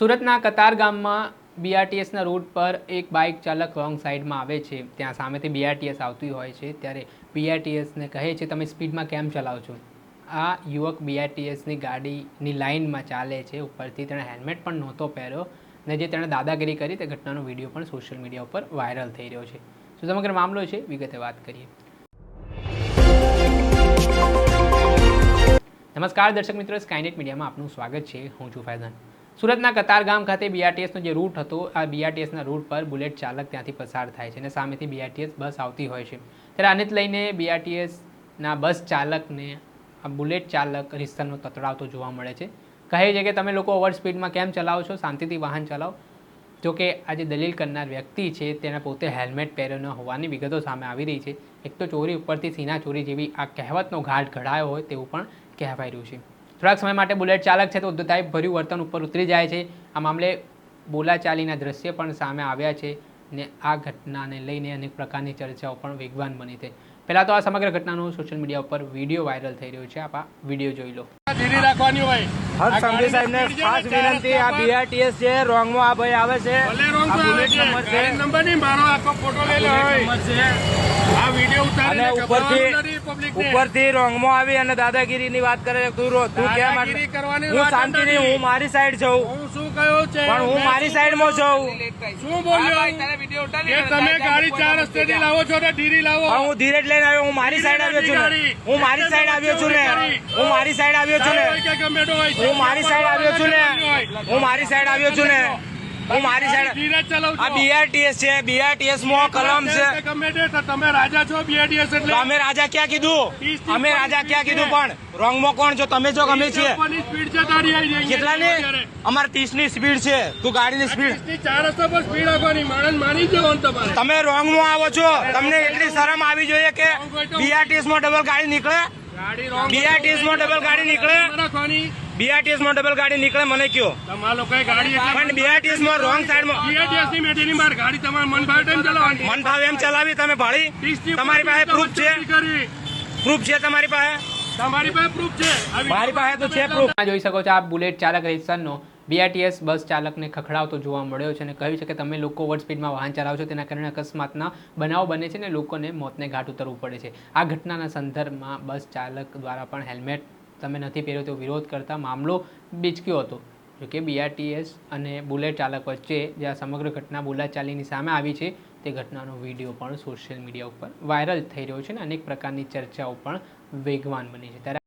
સુરતના કતાર ગામમાં બીઆરટીએસના રૂટ પર એક બાઇક ચાલક રોંગ સાઈડમાં આવે છે. ત્યાં સામેથી બીઆરટીએસ આવતી હોય છે ત્યારે બીઆરટીએસને કહે છે તમે સ્પીડમાં કેમ ચલાવો છો. આ યુવક બીઆરટીએસની ગાડીની લાઇનમાં ચાલે છે. ઉપરથી તેણે હેલ્મેટ પણ નહોતો પહેર્યો અને જે તેણે દાદાગીરી કરી તે ઘટનાનો વિડીયો પણ સોશિયલ મીડિયા ઉપર વાયરલ થઈ રહ્યો છે. શું સમગ્ર મામલો છે વિગતે વાત કરીએ. નમસ્કાર દર્શક મિત્રો, સ્કાયનેટ મીડિયામાં આપનું સ્વાગત છે. હું છું ફૈઝાન. સુરતના કતાર ગામ ખાતે બીઆરટીએસનો જે રૂટ હતો, આ બીઆરટીએસના રૂટ પર બુલેટ ચાલક ત્યાંથી પસાર થાય છે અને સામેથી બીઆરટીએસ બસ આવતી હોય છે. ત્યારે આને જ લઈને બીઆરટીએસના બસ ચાલકને આ બુલેટ ચાલક રિસ્તરનો તતડાવતો જોવા મળે છે. કહે છે કે તમે લોકો ઓવર સ્પીડમાં કેમ ચલાવો છો, શાંતિથી વાહન ચલાવો. જોકે આ જે દલીલ કરનાર વ્યક્તિ છે તેને પોતે હેલ્મેટ પહેર્યો ન હોવાની વિગતો સામે આવી રહી છે. એક તો ચોરી ઉપરથી સીના ચોરી જેવી આ કહેવતનો ઘાટ ઘડાયો હોય તેવું પણ કહેવાઈ રહ્યું છે. થોડાક સમય માટે બુલેટ ચાલક છે તો ઉદ્ધતાઈ ભર્યું વર્તન ઉપર ઉતરી જાય છે. આ મામલે બોલાચાલીના દ્રશ્ય પણ સામે આવ્યા છે ને આ ઘટનાને લઈને અનેક પ્રકારની ચર્ચાઓ પણ વેગવાન બની છે. પહેલાં તો આ સમગ્ર ઘટનાનો સોશિયલ મીડિયા ઉપર વિડીયો વાયરલ થઈ રહ્યો છે. આપ આ વિડીયો જોઈ લો. ધીરે રાખવાની હોય. હર સંઘી સાહેબને ખાસ વિનંતી, આ બીઆરટીએસ છે, રોંગમાં આ ભાઈ આવે છે. આ બુલેટ નંબર છે. નંબર નહીં, મારો આખો ફોટો લઈ લો. આ વિડીયો ઉતારીને ઉપરથી રોંગમાં આવી અને દાદાગીરીની વાત કરે. તું કેમ હું શાંતિથી, હું મારી સાઈડ છું. હું શું કહ્યું છે પણ હું મારી સાઈડમાં છું. શું બોલ્યો કે તમે ગાડી 4 રસ્તેથી લાવો છો તો ધીરી લાવો. હું ધીરે જ લઈને આવ્યો. હું મારી સાઈડ આવ્યો છું ને. હું મારી સાઈડ આવ્યો છું ને. હું મારી સાઈડ આવ્યો છું ને. હું મારી સાઈડ આવ્યો છું ને. હું મારી સાઈડ આવ્યો છું ને. હું મારી સાઈડ. આ બીઆરટીએસ છે. બીઆરટીએસ માં કલમ છે. તમે રાજા છો બીઆરટીએસ એટલે. અમે રાજા ક્યાં કીધું? અમે રાજા ક્યાં કીધું? પણ રોંગ માં કોણ છો? તમે છો ગમે છીએ? કેટલાની? અમારે 30 ની સ્પીડ છે. તું ગાડીની સ્પીડ 4 રસ્તા પર સ્પીડ આપવાની માણસ માની જવો તમારે. તમે રોંગ માં આવો છો. તમને એટલી શરમ આવી જોઈએ કે બીઆરટીએસ માં ડબલ ગાડી નીકળે. બીઆરટીએસ માં ડબલ ગાડી નીકળે. બીઆરટીએસ માં ડબલ ગાડી નીકળે. મને કયો તમારા લોકોએ ગાડી પણ બીઆરટીએસ માં રોંગ સાઈડ માં બીઆરટીએસ ની મેટેની માર ગાડી તમારે મન ભાવે એમ ચલાવવાની. મન ભાવે એમ ચલાવી. તમે ભાળી. તમારી પાસે પ્રૂફ છે? પ્રૂફ છે તમારી પાસે? તમારી પાસે પ્રૂફ છે? મારી પાસે તો છે પ્રૂફ. જોઈ શકો છો આ બુલેટ ચાલક રેસરનો બીઆરટીએસ બસ ચાલકને ખખડાવતો જોવા મળ્યો છે અને કહ્યું છે કે તમે લોકો ઓવર સ્પીડમાં વાહન ચલાવો છો, તેના કારણે અકસ્માતના બનાવ બને છે અને લોકોને મોતને ઘાટ ઉતરવું પડે છે. આ ઘટનાના સંદર્ભમાં બસ ચાલક દ્વારા પણ હેલ્મેટ તમે નથી પહેર્યો તો વિરોધ કરતા મામલો બીચક્યો હતો. જોકે બીઆરટીએસ અને બુલેટ ચાલક વચ્ચે જે આ સમગ્ર ઘટના બોલાચાલીની સામે આવી છે તે ઘટનાનો વિડીયો પણ સોશિયલ મીડિયા ઉપર વાયરલ થઈ રહ્યો છે અને અનેક પ્રકારની ચર્ચાઓ પણ વેગવાન બની છે. ત્યારે